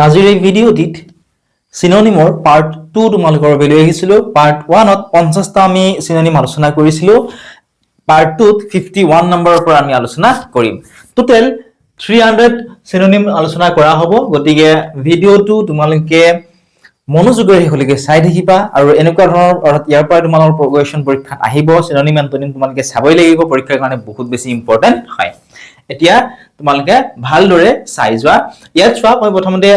আজিৰ এই ভিডিঅ'টিত সিনোনিমৰ পাৰ্ট 2 তোমালোকৰ ভিডিঅ' আহিছিল। পাৰ্ট 1 ত 50টা আমি সিনোনিম আলোচনা কৰিছিলো। পাৰ্ট 2 ত 51 নম্বৰৰ পৰা আমি আলোচনা কৰিম। টোটেল 300 সিনোনিম আলোচনা কৰা হ'ব। গতিকে ভিডিঅ'টো তোমালোকে মনোযোগেৰে হলিকে চাই থাকিবা আৰু এনেকুৱা ধৰণৰ ইয়াৰ পৰা তোমালোকৰ প্ৰোগ্ৰেছন পৰীক্ষাত আহিব। সিনোনিম এন্টোনিম তোমালোকে চাবই লাগিব, পৰীক্ষাৰ কাৰণে বহুত বেছি ইম্পৰ্টেন্ট হয়। এতিয়া তোমালোকে ভালদৰে চাই যোৱা। ইয়াত চোৱা মই প্ৰথমতে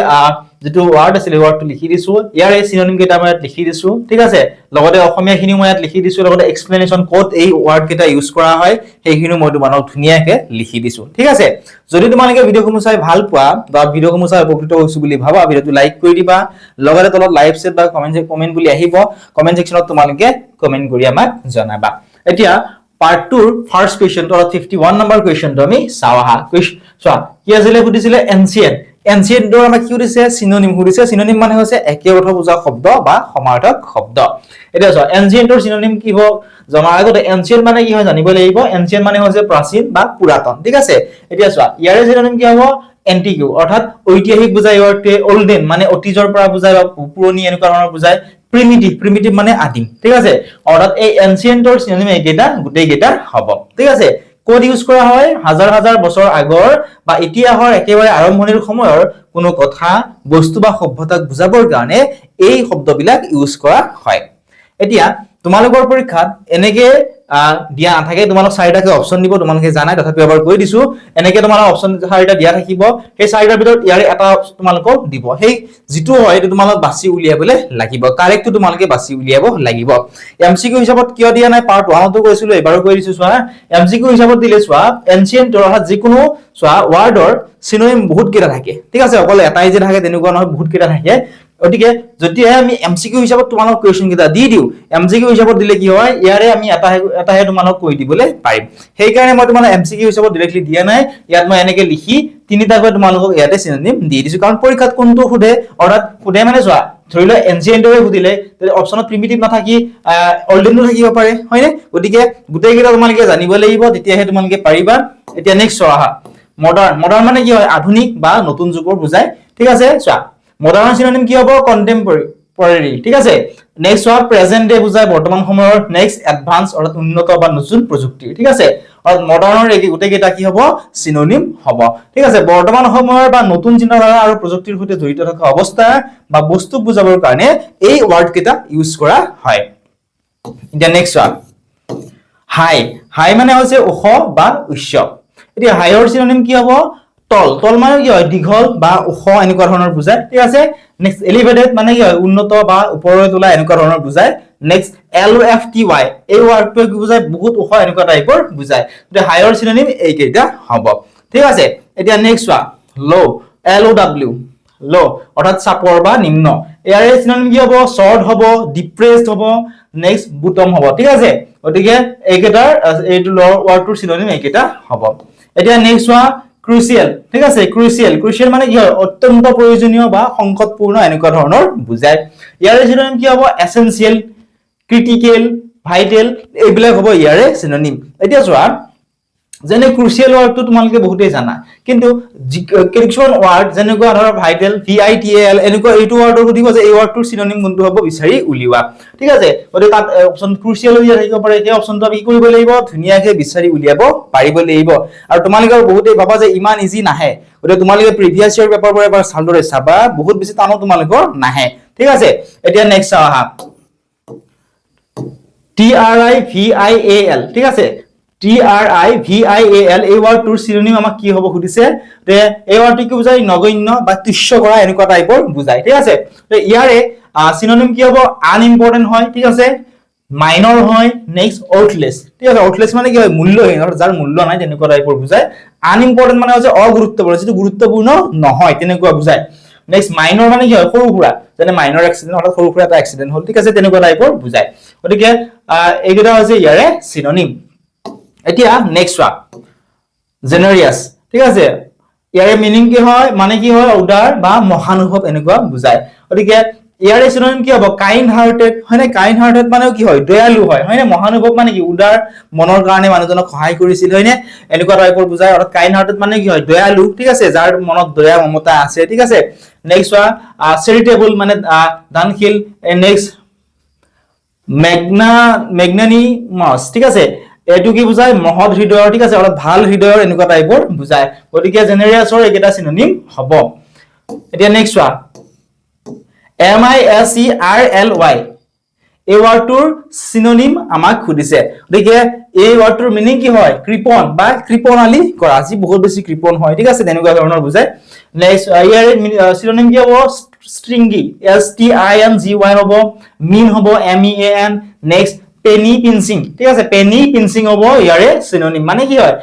যেটো ওয়াৰ্ড আছিল ওয়াৰ্ডটো লিখি দিছো। ইয়াৰ এই সিনোনিম কেইটা মই ইয়াত লিখি দিছো, ঠিক আছে। লগতে অসমীয়াখিনি মই ইয়াত লিখি দিছো, লগতে এক্সপ্লেনেশন কোড এই ওয়ার্ড কেইটা ইউজ কৰা হয় সেইখিনি মই তোমালোকক ধুনিয়াকে লিখি দিছো, ঠিক আছে। যদি তোমালোকে ভিডিওসমূহ চাই ভাল পোৱা বা ভিডিওসমূহ চাই উপকৃত হৈছো বুলি ভাবা, ভিডিওটো লাইক কৰি দিবা। লগতে তলত লাইভ চেট বা কমেন্ট বুলি আহিব, কমেন্ট সেকশনত তোমালোকে কমেন্ট কৰি আমাক জনাবা। এতিয়া পাৰ্ট 2 ৰ ফাৰ্স্ট কোৱেশ্চন তো 51 নম্বৰ কোৱেশ্চনটো আমি চাওহা। চোৱা কি আছিল সুধিছিলে এনসিয়েন্ট। এনসিয়েন্টৰ আমাক কি সুধিছে সিনোনিম সুধিছে। সিনোনিম মানে হৈছে একে অৰ্থ বুজা শব্দ বা সমাৰ্থক শব্দ। এতিয়া চোৱা এনসিয়েন্টৰ সিনোনিম কি হ'ব জনাৰ আগতে এনসিয়েন্ট মানে কি হয় জানিব লাগিব। এনসিয়েন্ট মানে হৈছে প্ৰাচীন বা পুৰাতন, ঠিক আছে। এতিয়া চোৱা ইয়াৰে সিনোনিম কি হ'ব এন্টিকিউ, অৰ্থাৎ ঐতিহাসিক বুজাই অৰ্থে ওল্ডেন মানে অতীজৰ পৰা বুজাই বা পুৰণি এনেকুৱা ধৰণৰ বুজাই। প্ৰিমিটিভ মানে আদিম, ঠিক আছে। অৰ্থাৎ এই এনসিয়েন্টৰ সিনোনিম এইকেইটা গোটেইকেইটা হ'ব, ঠিক আছে। কোড ইউজ কৰা হয় হাজাৰ হাজাৰ বছৰ আগৰ বা ইতিহাসৰ একেবাৰে আৰম্ভণিৰ সময়ৰ কোনো কথা বস্তু বা সভ্যতাক বুজাবৰ কাৰণে এই শব্দবিলাক ইউজ কৰা হয়। এতিয়া তোমালোকৰ পৰীক্ষাত এনেকে দিয়া নাথাকে, তোমালোক চাৰিটাকে অপচন দিব, তোমালোকে জানাই তথাপি এবাৰ কৈ দিছো। এনেকে তোমালোক অপচন চাৰিটা দিয়া থাকিব, সেই চাৰিটাৰ ভিতৰত ইয়াৰে এটা তোমালোকক দিব। সেই যেটো হয় এটা তোমালোক বাছি উলিয়াবলৈ লাগিব, কাৰেক্টটো তোমালোকে বাছি উলিয়াব লাগিব। এমসিকিউ হিচাপত কিয় দিয়া নাই পাৰ্ট 1 তো কৈছিলো, এবাৰো কৈ দিছো। চোৱা এমসিকিউ হিচাপত দিলে চোৱা এনসিয়েন্ট অৰ্থাৎ যিকোনো চোৱা ওয়াৰ্ডৰ সিনোনিম বহুত কেইটা থাকে, ঠিক আছে। অকল এটাই যে থাকে তেনেকুৱা নহয়, বহুত কেইটা থাকে। গতিকে যদি আমি এমসিকিউ হিচাপত তোমালোক কোৱেশ্চন কেইটা দি দিও, এমসিকিউ হিচাপত দিলে কি হয় ইয়াৰে আমি এটাহে তোমালোক কৈ দিবলৈ পাৰিম। সেই কাৰণে মই তোমালোক এমসিকিউ হিচাপত ডাইৰেক্টলি দিয়া নাই। ইয়াত মই এনেকে লিখি তিনিটাকৈ তোমালোকক ইয়াতে সিনোনিম দি দিছো, কাৰণ পৰীক্ষাত কোনটো সুধে অৰ্থাৎ সুধে মানে চোৱা ধৰি লোৱা এনসিয়েন্টৰে সুধিলে তেনে অপচনত প্ৰিমিটিভ নাথাকি ওল্ডেনো থাকিব পাৰে, হয়নে। গতিকে গোটেই কেইটা তোমালোকে জানিব লাগিব, তেতিয়াহে তোমালোকে পাৰিবা। এতিয়া নেক্সট চোৱা আহা মডাৰ্ণ মানে কি হয় আধুনিক বা নতুন যুগৰ বুজায়, ঠিক আছে। চোৱা মডাৰ্ণ সিনোনিম কি হ'ব কন্টেম্পৰেৰী, ঠিক আছে। নেক্সট চোৱা প্ৰেজেন্ট ডে বুজায় বৰ্তমান সময়ৰ। নেক্সট এডভান্স অৰ্থাৎ উন্নত বা নতুন প্ৰযুক্তি, ঠিক আছে। অৰ্থাৎ মডাৰ্ণৰ গোটেই কেইটা কি হ'ব সিনোনিম হ'ব, ঠিক আছে। বৰ্তমান সময়ৰ বা নতুন চিন্তাধাৰা আৰু প্ৰযুক্তিৰ সৈতে জড়িত থকা অৱস্থা বা বস্তুক বুজাবৰ কাৰণে এই ওয়াৰ্ড কেইটা ইউজ কৰা হয়। এতিয়া নেক্সট চোৱা হাই মানে হৈছে ওখ বা উচ্চ। এতিয়া হাইৰ সিনোনিম কি হ'ব তল মানে কি হয় দীঘল বা ওখ এনেকুৱা ধৰণৰ বুজায়, ঠিক আছে। নেক্সট এলিভেটেড মানে কি হয় উন্নত বা ওপৰলৈ তোলা এনেকুৱা ধৰণৰ বুজায়। নেক্সট LOFTY এই ওয়াৰ্ডটোৱে কি বুজায় বহুত ওখ এনেকুৱা টাইপৰ বুজায়। গতিকে হাইৰ সিনোনিম এই কেইটা হ'ব, ঠিক আছে। এতিয়া নেক্সট চোৱা LOW লো অৰ্থাৎ চাপৰ বা নিম্ন। ইয়াৰে সিনোনিম কি হ'ব শৰ্ট হ'ব, ডিপ্ৰেছড হ'ব, নেক্সট বুটম হ'ব, ঠিক আছে। গতিকে এইকেইটাৰ এইটো ওয়াৰ্ডটোৰ সিনোনিম এইকেইটা হ'ব। এতিয়া নেক্সট চোৱা ক্ৰুচিয়েল, ঠিক আছে। ক্ৰুচিয়েল মানে কি হয় অত্যন্ত প্ৰয়োজনীয় বা সংকটপূৰ্ণ এনেকুৱা ধৰণৰ বুজায়। ইয়াৰে সিনোনিম কি হ'ব এসেনশিয়েল, ক্ৰিটিকেল, ভাইটেল এইবিলাক হ'ব ইয়াৰে সিনোনিম। এতিয়া চোৱা যেনে ক্ৰুচিয়েল ওয়াৰ্ডটো তোমালোকে বহুতেই জানা, কিন্তু কিছুমান ওয়াৰ্ড যেনেকুৱা ধৰ ভাইটেল VITAL এনেকুৱা এইটো ওয়াৰ্ডৰ সুধিব যে এই ওয়াৰ্ডটোৰ সিনোনিম কোনটো হ'ব বিচাৰি উলিওৱা, ঠিক আছে। গতিকে তাত অপচন ক্ৰুচিয়েল হৈ থাকিব পাৰে, সেই অপচনটো আমি কি কৰিব লাগিব ধুনীয়াকৈ বিচাৰি উলিয়াব পাৰিব লাগিব। আৰু তোমালোকৰ বহুতেই ভাবা যে ইমান ইজি নাহে, গতিকে তোমালোকে প্ৰিভিয়াস ইয়াৰ পেপাৰবোৰ এবাৰ ভালদৰে চাবা, বহুত বেছি টানো তোমালোকৰ নাহে, ঠিক আছে। এতিয়া নেক্সট চাও আহা TRIVIAL, ঠিক আছে। TRIVIAL এই ওয়াৰ্ডটোৰ সিনোনিম আমাক কি হ'ব সুধিছে যে এই ওয়াৰ্ডটো কি বুজায় নগণ্য বা তুচ্ছ কৰা এনেকুৱা টাইপৰ বুজায়, ঠিক আছে। তো ইয়াৰে সিনোনিম কি হ'ব আনইম্পৰ্টেন্ট হয়, ঠিক আছে। মাইনৰ হয়, নেক্সট ওৰ্থলেছ, ঠিক আছে। ওৰ্থলেছ মানে কি হয় মূল্যহীন, যাৰ মূল্য নাই তেনেকুৱা টাইপৰ বুজায়। আনইম্পৰ্টেন্ট মানে হৈছে অগুৰুত্বপূৰ্ণ, যিটো গুৰুত্বপূৰ্ণ নহয় তেনেকুৱা বুজায়। নেক্সট মাইনৰ মানে কি হয় সৰু সুৰা, যেনে মাইনৰ এক্সিডেন্ট অৰ্থাৎ সৰু সুৰা এটা এক্সিডেন্ট হ'ল, ঠিক আছে, তেনেকুৱা টাইপৰ বুজায়। গতিকে এইকেইটা হৈছে ইয়াৰে সিনোনিম। এতিয়া নেক্সট চোৱা জেনেৰিয়াছ, ঠিক আছে। ইয়াৰে মিনিং কি হয় মানে কি হয় উদাৰ বা মহানুভৱ এনেকুৱা বুজায়। গতিকে ইয়াৰে সিনোনিম কি হ'ব কাইন্ড হাৰ্টেড হয়নে কাইন্ড হাৰ্টেড মানে কি হয় দয়ালু হয় হয়নে মহানুভৱ মানে কি উদাৰ মনৰ কাৰণে মানুহজনক সহায় কৰিছিল হয়নে এনেকুৱা টাইপৰ বুজায় অৰ্থাৎ কাইন্ড হাৰ্টেড মানে কি হয় দয়ালু ঠিক আছে যাৰ মনত দয়া মমতা আছে ঠিক আছে নেক্সট চেৰিটেবল মানে দানশীল নেক্সট মেগনানিমাস ঠিক আছে এটো কি বুজায় মহৎ হৃদয়ৰ ঠিক আছে অৰ্থাৎ ভাল হৃদয়ৰ এনেকুৱা টাইপৰ বুজায় গতিকে জেনেৰিয়াছৰ একেটা সিনোনিম হ'ব এতিয়া নেক্সট MISERLY এই ওয়াৰ্ডটোৰ সিনোনিম আমাক খুদিছে গতিকে এই ওয়াৰ্ডটোৰ মিনিং কি হয় কৃপণ বা কৃপণালী কৰা যি বহুত বেছি কৃপণ হয় ঠিক আছে তেনেকুৱা ধৰণৰ বুজায় নেক্সট ইয়াৰে সিনোনিম কি হ'ব স্ট্ৰিংগি STINGY হ'ব মিন হ'ব MEAN নেক্সট পেনি পিঞ্চিং ঠিক আছে পেনি পিঞ্চিং হ'ব ইয়াৰে সিনোনিম মানে কি হয়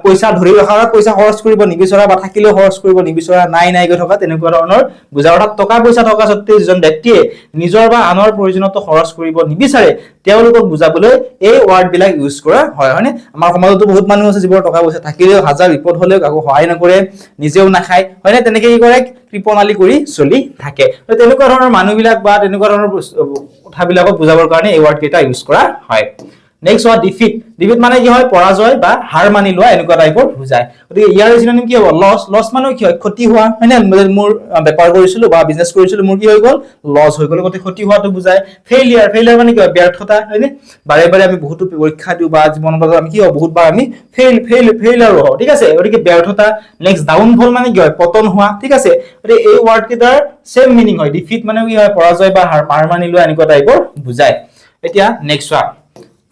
পইচা ধৰি ৰখা পইচা খৰচ কৰিব নিবিচৰা বা থাকিলেও খৰচ কৰিব নিবিচৰা নাই গৈ থকা তেনেকুৱা ধৰণৰ বুজায় অৰ্থাৎ টকা পইচা থকা সত্ত্বেও যিজন ব্যক্তিয়ে নিজৰ বা আনৰ প্ৰয়োজনীয়তা খৰচ কৰিব নিবিচাৰে তেওঁলোকক বুজাবলৈ এই ওয়াৰ্ড বিলাক ইউজ কৰা হয় হয়নে আমাৰ সমাজতো বহুত মানুহ আছে যিবোৰ টকা পইচা থাকিলেও হাজাৰ বিপদ হলেও কাকো সহায় নকৰে নিজেও নাখায় হয়নে তেনেকৈ কি কৰে কৃপণালী কৰি চলি থাকে তেনেকুৱা ধৰণৰ মানুহবিলাক বা তেনেকুৱা ধৰণৰ কথাবিলাকক বুজাবৰ কাৰণে এই ওয়াৰ্ড কেইটা ইউজ কৰা হয় নেক্সট ডিফিট ডিফিট মানে কি হয় পৰাজয় বা হাৰ মানি লোৱা এনেকুৱা টাইপৰ বুজায় গতিকে ইয়াৰ সিনোনিম কি হ'ব লছ মানে কি হয় ক্ষতি হোৱা হয়নে মোৰ বেপাৰ কৰিছিলো বা বিজনেছ কৰিছিলো মোৰ কি হৈ গ'ল লছ হৈ গ'ল গতিকে ক্ষতি হোৱাটো বুজায় ফেইলিয়াৰ মানে কি হয় ব্যৰ্থতা হয়নে বাৰে বাৰে আমি বহুতো পৰীক্ষা দিওঁ বা জীৱনত আমি কি হয় বহুতবাৰ আমি ফেইলিয়াৰ হওঁ ঠিক আছে গতিকে ব্যৰ্থতা নেক্সট ডাউনফল মানে কি হয় পতন হোৱা ঠিক আছে গতিকে এই ওয়াৰ্ড কেইটাৰ সেম মিনিং হয় ডিফিট মানে কি হয় পৰাজয় বা হাৰ মানি লোৱা এনেকুৱা টাইপৰ বুজায় এতিয়া নেক্সট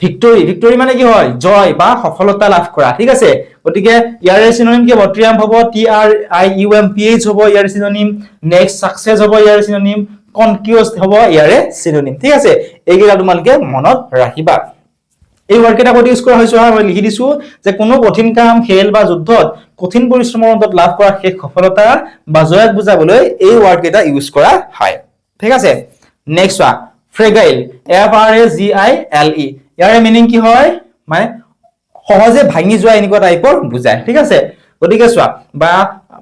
ভিক্টৰি মানে কি হয় জয় বা সফলতা লাভ কৰা ঠিক আছে গতিকে ইয়াৰে সিনোনিম কি হ'ব ট্ৰিয়াম্ফ হ'ব TRIUMPH হ'ব ইয়াৰে সিনোনিম নেক্সট সাকসেস হ'ব ইয়াৰে সিনোনিম কনকিউষ্ট হ'ব ইয়াৰে সিনোনিম ঠিক আছে এইকেইটা তোমালোকে মনত ৰাখিবা এই ওয়াৰ্ড কেইটা কত ইউজ কৰা হৈছে মই লিখি দিছো যে কোনো কঠিন কাম খেল বা যুদ্ধত কঠিন পৰিশ্ৰমৰ অন্তত লাভ কৰা শেষ সফলতা বা জয়ক বুজাবলৈ এই ওয়াৰ্ড কেইটা ইউজ কৰা হয় ঠিক আছে নেক্সট ফ্ৰেগাইল FRAGILE ইয়াৰে মিনিং কি হয় মানে সহজে ভাঙি যোৱা এনেকুৱা টাইপৰ বুজায় ঠিক আছে গতিকে চোৱা বা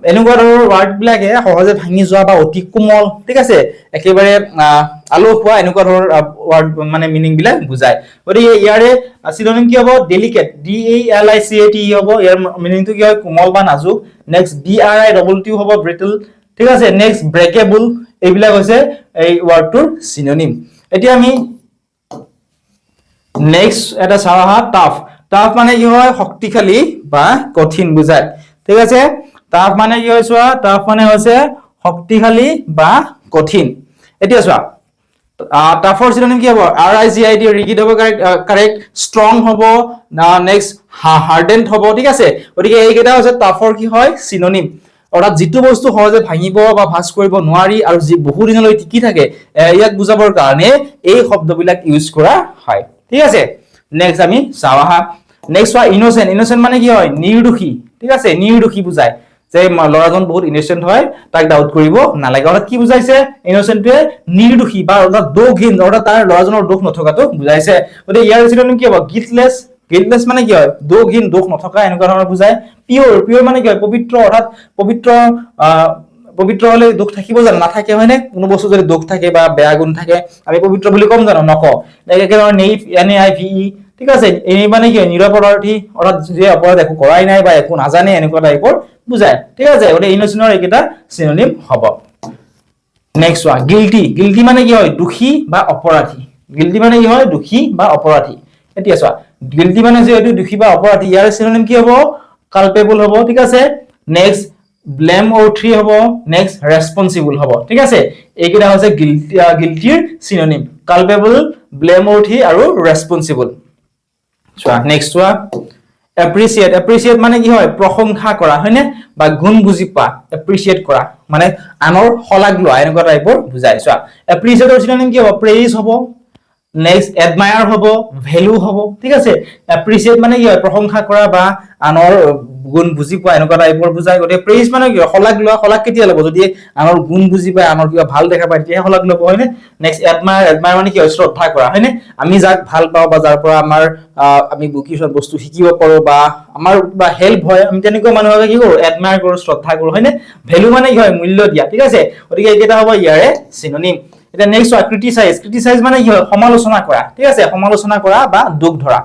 এনেকুৱা ধৰণৰ ওয়াৰ্ড বিলাকে সহজে ভাঙি যোৱা বা অতি কোমল ঠিক আছে একেবাৰে আলোকোৱা এনেকুৱা ধৰণৰ ওয়াৰ্ড মানে মিনিং বিলাক বুজায় গতিকে ইয়াৰে সিনোনিম কি হ'ব ডেলিকেট DALICATE হ'ব ইয়াৰ মিনিংটো কি হয় কোমল বা নাজুক নেক্সট BRITT হ'ব ব্ৰিটল ঠিক আছে নেক্সট ব্ৰেকেবল এইবিলাক হৈছে এই ওয়াৰ্ডটোৰ সিনোনিম এতিয়া আমি নেক্সট এটা চাওহা টাফ মানে কি হয় শক্তিশালী বা কঠিন বুজায় ঠিক আছে টাফ মানে কি হয় চোৱা টাফ মানে হৈছে শক্তিশালী বা কঠিন এতিয়া চোৱা টাফৰ সিনোনিম কি হ'ব RIGID ৰিগিড হ'ব কাৰেক্ট ষ্ট্ৰং হ'ব নেক্সট হাৰ্ডেন্ড হ'ব ঠিক আছে গতিকে এইকেইটা হৈছে টাফৰ কি হয় সিনোনিম অৰ্থাৎ যিটো বস্তু সহজে ভাঙিব বা ভাঁজ কৰিব নোৱাৰি আৰু যি বহু দিনলৈ টিকি থাকে ইয়াক বুজাবৰ কাৰণে এই শব্দবিলাক ইউজ কৰা হয় ঠিক আছে নেক্সট আমি চাওহা নেক্সট ইনোসেন্ট মানে কি হয় নিৰ্দোষী ঠিক আছে নিৰ্দোষী বুজায় যে লৰাজন বহুত ইনোসেন্ট হয় তাক ডাউট কৰিব নালাগে অৰ্থাৎ কি বুজাইছে ইনোসেন্টে নিৰ্দোষী বা অৰ্থাৎ দোষহীন অৰ্থাৎ তাৰ লৰাজনৰ দোষ নথকাটো বুজাইছে গতিকে ইয়াৰ সিনোনিম কি হ'ব গিল্টলেছ মানে কি হয় দোষহীন দোষ নথকা এনেকুৱা ধৰণৰ বুজায় পিয়ৰ মানে কি হয় পবিত্ৰ অৰ্থাৎ পবিত্ৰ হলে দুখ থাকিব জানো নাথাকে হয়নে কোনো বস্তু যদি দুখ থাকে বা বেয়া গুণ থাকে আমি পবিত্ৰ বুলি কম জানো নকওঁ একেবাৰে NAIVE ঠিক আছে এই মানে কি নিৰপৰাধী অৰ্থাৎ যে অপৰাধ একো কৰাই নাই বা একো নাজানে এনেকুৱা টাইপৰ বুজায় ঠিক আছে গতিকে ইনোসেন্টৰ এইকেইটা সিনোনিম হ'ব নেক্সট গিল্টি মানে কি হয় দোষী বা অপৰাধী গিল্টি মানে কি হয় দোষী বা অপৰাধী এতিয়া চোৱা গিল্টি মানে যেহেতু দোষী বা অপৰাধী ইয়াৰ সিনোনিম কি হ'ব কালপেবল হ'ব ঠিক আছে নেক্সট ব্লেম অৰ্থি হ'ব নেক্সট ৰেসপন্সিবল হ'ব ঠিক আছে এইকেইটা হৈছে গিল্টিৰ সিনোনিম কালপেবল ব্লেম অৰ্থি আৰু ৰেসপন্সিবল চোৱা নেক্সট চোৱা এপ্ৰিচিয়েট মানে কি হয় প্ৰশংসা কৰা হয়নে বা গুণ বুজি পোৱা এপ্ৰিচিয়েট কৰা মানে আনৰ শলাগ লোৱা এনেকুৱা টাইপৰ বুজায় চোৱা এপ্ৰিচিয়েটৰ সিনোনিম কি হ'ব প্ৰেইজ হ'ব নেক্সট এডমায়াৰ হ'ব ভ্যালু হ'ব ঠিক আছে এপ্ৰিচিয়েট মানে কি হয় প্ৰশংসা কৰা বা আনৰ গুণ বুজি পোৱা এনেকুৱা টাইপৰ বুজায় গতিকে প্ৰেইজ মানে কি শলাগ লোৱা শলাগ কেতিয়া ল'ব যদি আনৰ গুণ বুজি পায় আনৰ কিবা ভাল দেখা পায় তেতিয়া শলাগ ল'ব হয়নে নেক্সট এডমায়াৰ মানে কি হয় শ্ৰদ্ধা কৰা হয়নে আমি যাক ভাল পাওঁ বা যাৰ পৰা আমাৰ আমি কিছুমান বস্তু শিকিব পাৰো বা আমাৰ বা হেল্প হয় আমি তেনেকুৱা মানুহক কি কৰো এডমায়াৰ কৰো শ্ৰদ্ধা কৰো হয়নে ভ্যালু মানে কি হয় মূল্য দিয়া ঠিক আছে গতিকে এইকেইটা হ'ব ইয়াৰে সিনোনিম এতিয়া নেক্সট চোৱা ক্ৰিটিসাইজ ক্ৰিটিসাইজ মানে কি হয় সমালোচনা কৰা ঠিক আছে সমালোচনা কৰা বা দুখ ধৰা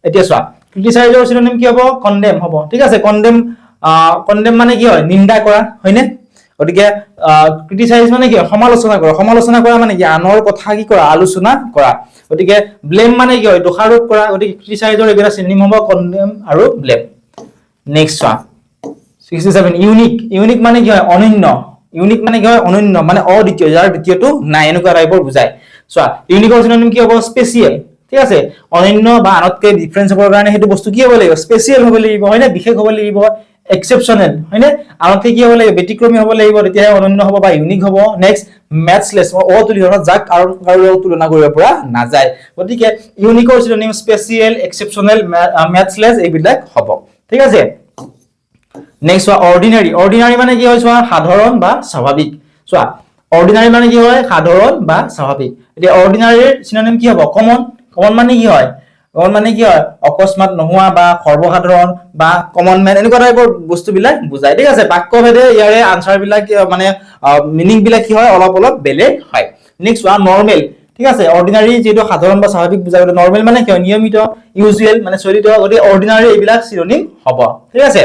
এতিয়া চোৱা ক্ৰিটিসাইজৰ সিনোনিম কি হ'ব কনডেম হ'ব ঠিক আছে কনডেম মানে কি হয় নিন্দা কৰা হয়নে গতিকে ক্ৰিটিসাইজ মানে কি সমালোচনা কৰা মানে কি আনৰ কথা কি কৰা আলোচনা কৰা গতিকে ব্লেম মানে কি হয় দোষাৰোপ কৰা গতিকে ক্ৰিটিসাইজৰ একেটা সিনোনিম হ'ব কনডেম আৰু ব্লেম নেক্সট চোৱা 67 ইউনিক মানে কি হয় অনন্য ইউনিক মানে কি হয় অনন্য মানে অদ্বিতীয় যাৰ দ্বিতীয়টো নাই এনেকুৱা টাইপৰ বুজায় চোৱা ইউনিকৰ সিনোনিম কি হ'ব স্পেশাল ঠিক আছে অনন্য বা আনতকে ডিফাৰেন্স হ'বৰ কাৰণে হেতু বস্তু কি হ'ব লাগিব স্পেশাল হ'ব লাগিব হয়নে বিশেষ হ'ব লাগিব এক্সেপশনাল হয়নে আনতকে কি হ'ব লাগিব ব্যতিক্ৰমী হ'ব লাগিব তেতিয়া অনন্য হ'ব বা ইউনিক হ'ব নেক্সট ম্যাচলেস অতুলনীয় যাক কাৰো তুলনা কৰিব পৰা নাযায় গতিকে ইউনিকৰ সিনোনিম স্পেশাল এক্সেপশনাল ম্যাচলেস এইবিলাক হ'ব ঠিক আছে নেক্সট অৰ্ডিনাৰি মানে কি হয় চোৱা সাধাৰণ বা স্বাভাৱিক চোৱা অৰ্ডিনাৰি মানে কি হয় সাধাৰণ বা স্বাভাৱিক এতিয়া অৰ্ডিনাৰিৰ সিনোনিম কি হ'ব কমন মানে কি হয় অকস্মাত নোহোৱা বা সৰ্বসাধাৰণ বা কমন ম্যান এনেকুৱা টাইপৰ বস্তুবিলাক বুজায় ঠিক আছে বাক্যভেদে ইয়াৰে আনসাৰ বিলাক মানে মিনিং বিলাক কি হয় অলপ বেলেগ হয় নেক্সট ওয়ান নরমাল ঠিক আছে অর্ডিনারি যেটো সাধারণ বা স্বাভাবিক বুজায় নরমাল মানে কি নিয়মিত ইউজুয়াল মানে চলিত গতি অর্ডিনারি এইবিলাক সিনোনিম হ'ব ঠিক আছে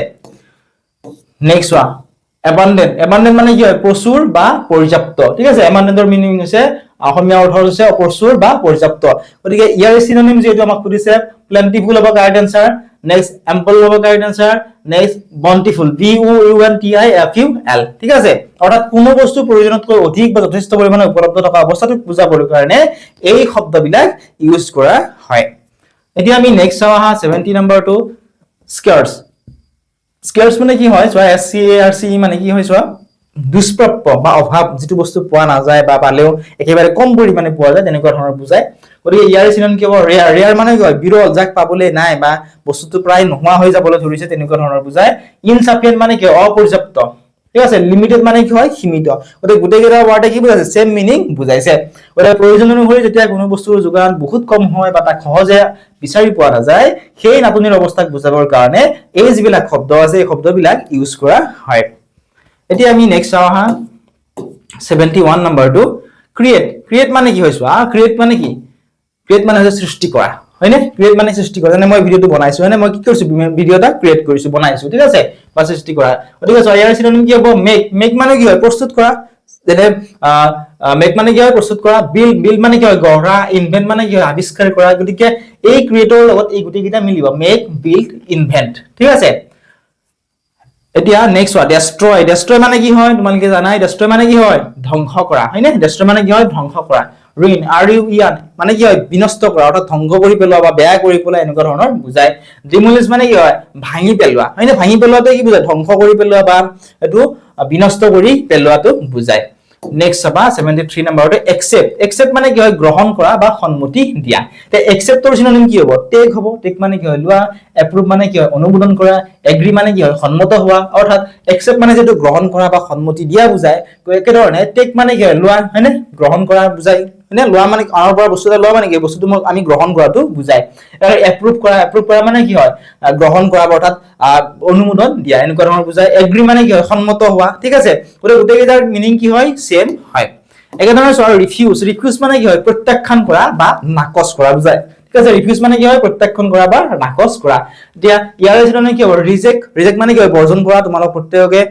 নেক্সট ওয়ান abundant মানে কি হয় প্রচুর বা পর্যাপ্ত ঠিক আছে abundantৰ মিনিং হৈছে অসমীয়া অৰ্থ হৈছে প্ৰচুৰ বা পৰ্যাপ্ত গতিকে ইয়াৰ সিনোনিম যেটো আমাক কৰিছে plentiful হ'ব কাৰেক্ট আনসাৰ নেক্সট ample হ'ব correct answer next bountiful bountiful ঠিক আছে অৰ্থাৎ কোনো বস্তু প্ৰয়োজনতকৈ অধিক বা যথেষ্ট পৰিমাণে উপলব্ধ থকা অৱস্থাটোক বুজাবৰ কাৰণে এই শব্দবিলাক ইউজ কৰা হয় এতিয়া আমি নেক্সট চাও হা 70 নম্বৰটো স্কাৰ্স মানে কি হয় চোৱা SCARC মানে কি হয় চোৱা দুষ্প্ৰাপ্য বা অভাৱ যেটো বস্তু পোৱা নাযায় বা পালেও একেবাৰে কম পৰিমাণে পোৱা যায় তেনেকুৱা ধৰণৰ বুজায় গতিকে ইয়াৰ সিনোনিম কি হ'ব ৰেয়াৰ মানে কি হয় বিৰল যাক পাবলৈ নাই বা বস্তুটো প্ৰায় নোহোৱা হৈ যাবলৈ ধৰিছে তেনেকুৱা ধৰণৰ বুজায় ইনসাফিয়েন্ট মানে কি অপৰ্যাপ্ত ঠিক আছে লিমিটেড মানে কি হয় সীমিত গতিকে গোটেইকেইটা ওয়াৰ্ডে কি বুজাইছে সেম মিনিং বুজাইছে গতিকে প্ৰয়োজন অনুসৰি যেতিয়া কোনো বস্তুৰ যোগান বহুত কম হয় বা তাক সহজে বিচাৰি পোৱা নাযায় সেই নাটনিৰ অৱস্থাক বুজাবৰ কাৰণে এই যিবিলাক শব্দ আছে এই শব্দবিলাক ইউজ কৰা হয় এতিয়া আমি নেক্সট চাও হা 71 নম্বৰটো ক্ৰিয়েট মানে কি হৈছে ক্ৰিয়েট মানে কি ক্ৰিয়েট মানে হৈছে সৃষ্টি কৰা হয়নে ক্ৰিয়েট মানে সৃষ্টি কৰা যেনে মই ভিডিওটো বনাইছো হয়নে মই কি কৰিছো ভিডিওটা ক্ৰিয়েট কৰিছো বনাইছো ঠিক আছে বা সৃষ্টি কৰা গতিকে ইয়াৰ সিনোনিম কি হ'ব মেক মানে কি হয় প্ৰস্তুত কৰা যেনে মেক মানে কি হয় প্ৰস্তুত কৰা বিল্ড মানে কি হয় গঢ়া ইনভেন্ট মানে কি হয় আৱিষ্কাৰ কৰা গতিকে এই ক্ৰিয়েটৰ লগত এই গুটেকিটা মিলিব মেক বিল্ড ইনভেন্ট ঠিক আছে এতিয়া নেক্সট ওয়ান ডেস্ট্ৰয় মানে কি হয় তোমালোকে জানাই ডেস্ট্ৰয় মানে কি হয় ধ্বংস কৰা হয়নে ডেস্ট্ৰয় মানে কি হয় ধ্বংস কৰা ruin মানে কি হয় বিনষ্ট কৰা অৰ্থাৎ ধ্বংস কৰি পেলোৱা বা বেয়া কৰি পেলোৱা এনেকুৱা ধৰণৰ বুজায় ডিমলিশ মানে কি হয় ভাঙি পেলোৱা হয়নে ভাঙি পেলোৱাটো কি বুজায় ধ্বংস কৰি পেলোৱা বা এটো বিনষ্ট কৰি পেলোৱাটো বুজায় নেক্সট সাবা 73 নম্বৰটো একসেপ্ট মানে কি হয় গ্ৰহণ কৰা বা সন্মতি দিয়া তে একসেপ্টৰ সিনোনিম কি হ'ব টেক হ'ব টেক মানে কি হয় লোৱা এপ্ৰুভ মানে কি হয় অনুমোদন কৰা এগ্ৰি মানে কি হয় সন্মত হোৱা অৰ্থাৎ একসেপ্ট মানে যেটো গ্ৰহণ কৰা বা সন্মতি দিয়া বুজায় একে ধৰণে টেক মানে কি হয় লোৱা হয়নে গ্ৰহণ কৰা বুজায় মানে লোৱা মানে আনৰ পৰা বস্তু এটা লোৱা মানে কি বস্তুটো আমি গ্ৰহণ কৰাটো বুজায় আৰু এপ্ৰুভ কৰা মানে কি হয় গ্ৰহণ কৰা অৰ্থাৎ অনুমোদন দিয়া এনেকুৱা ধৰণৰ বুজায় এগ্ৰি মানে কি হয় সন্মত হোৱা ঠিক আছে গোটেইকেইটাৰ মিনিং কি হয় সেম হয় একেধৰণে চোৱা ৰিফিউজ মানে কি হয় প্ৰত্যাখ্যান কৰা বা নাকচ কৰা বুজায় ঠিক আছে ৰিফিউজ মানে কি হয় প্ৰত্যাখ্যান কৰা বা নাকচ কৰা এতিয়া ইয়াৰ সিনোনিম কি হ'ব ৰিজেক্ট মানে কি হয় বৰ্জন কৰা তোমালোক প্ৰত্যেককে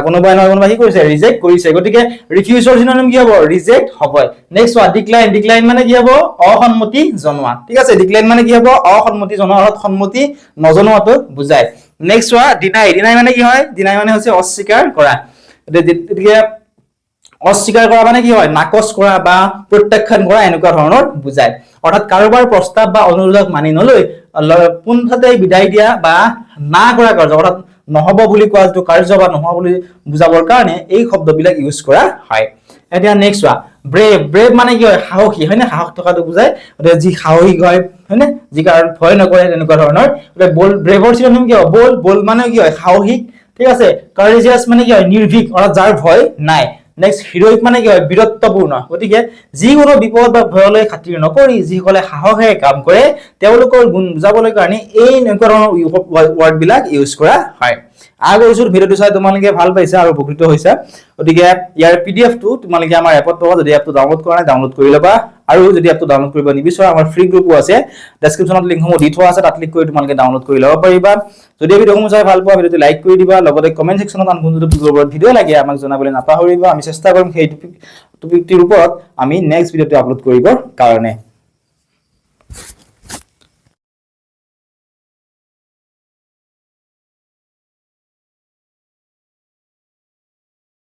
কোনোবাই নহয় কোনোবাই কি কৰিছে ৰিজেক্ট কৰিছে গতিকে ৰিফিউজৰ সিনোনিম কি হ'ব ৰিজেক্ট হ'ব নেক্সট ওয়ান ডিক্লাইন মানে কি হ'ব অসন্মতি জনোৱা ঠিক আছে ডিক্লাইন মানে কি হ'ব অসন্মতি জনোৱা অৰ্থাৎ সন্মতি নজনোৱাটো বুজায় নেক্সট ওয়ান ডিনাই মানে কি হয় ডিনাই মানে হৈছে অস্বীকাৰ কৰা গতিকে অস্বীকাৰ কৰা মানে কি হয় নাকচ কৰা বা প্ৰত্যাখ্যান কৰা এনেকুৱা ধৰণৰ বুজায় অৰ্থাৎ কাৰোবাৰ প্ৰস্তাৱ বা অনুৰোধক মানি নলৈ পুনফাতে বিদায় দিয়া বা না কৰা কাৰ্য অৰ্থাৎ নহব বুলি কোৱা যেটো কাৰ্য বা নহব বুলি বুজাবৰ কাৰণে এই শব্দবিলাক ইউজ কৰা হয় এতিয়া নেক্সট ওয়ান ব্ৰেভ মানে কি হয় সাহসী হয়নে সাহস থকাটো বুজায় যি সাহসী হয় হয়নে যি কাৰণ ভয় নকৰে তেনেকুৱা ধৰণৰ ব্ৰেভৰ সিনোনিম কি হয় বোল্ড মানে কি হয় সাহসী ঠিক আছে কাৰেজিয়াছ মানে কি হয় নিৰ্ভীক অৰ্থাৎ যাৰ ভয় নাই নেক্সট হিৰোইক মানে কি হয় বীৰত্বপূৰ্ণ গতিকে যিকোনো বিপদ বা ভয়লৈ খাতিৰ নকৰি যিসকলে সাহসেৰে কাম কৰে তেওঁলোকৰ গুণ বুজাবলৈ কাৰণে এই এনেকুৱা ধৰণৰ ওয়াৰ্ড বিলাক ইউজ কৰা হয় আশা কৰিছোঁ ভিডিঅ'টো চাই তোমালোকে ভাল পাইছা আৰু উপকৃত হৈছা গতিকে ইয়াৰ পিডিএফটো তোমালোকে আমাৰ এপত পাবা যদি এপটো ডাউনলোড কৰা নাই ডাউনলোড কৰি ল'বা আৰু যদি এপটো ডাউনলোড কৰিব নিবিচাৰা আমাৰ ফ্ৰী গ্ৰুপো আছে ডেসক্ৰিপচনত লিংকসমূহ দি থোৱা আছে তাত ক্লিক কৰি তোমালোকে ডাউনলোড কৰি ল'ব পাৰিবা যদি ভিডিঅ'সমূহ চাই ভাল পোৱা ভিডিঅ'টো লাইক কৰি দিবা লগতে কমেন্ট সেকশনত আন কোনটো টপিকৰ ওপৰত ভিডিঅ' লাগে আমাক জনাবলৈ নাপাহৰিবা আমি চেষ্টা কৰিম সেই টপিকটিৰ ওপৰত আমি নেক্সট ভিডিঅ'টো আপলোড কৰিবৰ কাৰণে